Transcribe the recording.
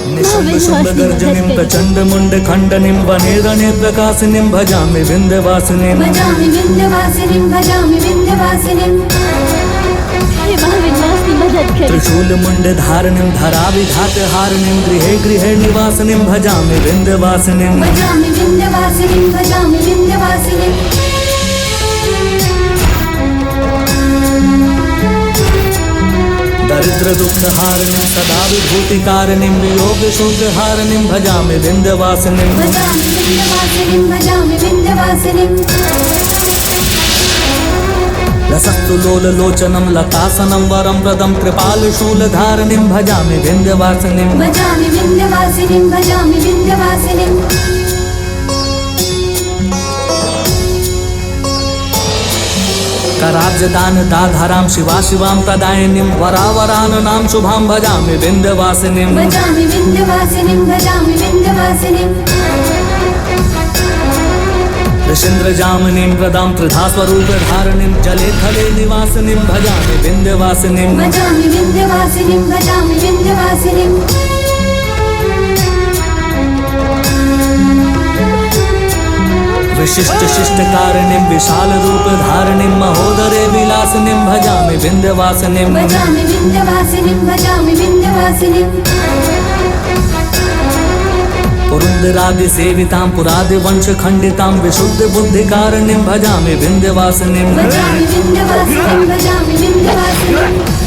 निशुम्भ शुम्भ गर्जनीं प्रचंड मुंड खंडनीं वनेरणे प्रकाशिनीं भजामि विंध्यवासिनीं। भजामि विंध्यवासिनीं, भजामि विंध्यवासिनीं। हे महाविन्यासिनी मदद कर। त्रिशूल मुंड धारणीं धराविघात हारिणीं गृहे गृहे निवासिनीं भजामि विंध्यवासिनीं। भजामि विंध्यवासिनीं, भजामि विंध्यवासिनीं। दरिद्र दुःख हारिणीं सदा विभूति कारिणीं वियोग शोक हारिणीं भजामि विंध्यवासिनीं। भजामि विंध्यवासिनीं, भजामि विंध्यवासिनीं। लसत्तु लोल लोचनं लतासनं वरं प्रदं कृपाल शूल धारिणीं भजामि विंध्यवासिनीं। भजामि विंध्यवासिनीं, भजामि विंध्यवासिनीं। कराब्जदान दाधारां शिवा शिवां प्रदायिनीं वरावराननां शुभां भजामि विंध्यवासिनीं। भजामि विंध्यवासिनीं, भजामि विंध्यवासिनीं। ऋषीन्द्रजामिनीं प्रदां त्रिधा स्वरूप धारिणीं जले थले निवासिनीं भजामि विंध्यवासिनीं। भजामि विंध्यवासिनीं, भजामि विंध्यवासिनीं। विशिष्ट शिष्टकारिणीं विशाल रूप धारिणीं महोदरे विलासिनीं भजामि विंध्यवासिनीं। भजामि विंध्यवासिनीं, भजामि विंध्यवासिनीं। पुरन्दरादि सेवितां पुरादि वंश खंडितां विशुद्ध बुद्धिकारिणीं भजामि विंध्यवासिनीं। भजामि विंध्यवासिनीं, भजामि विंध्यवासिनीं।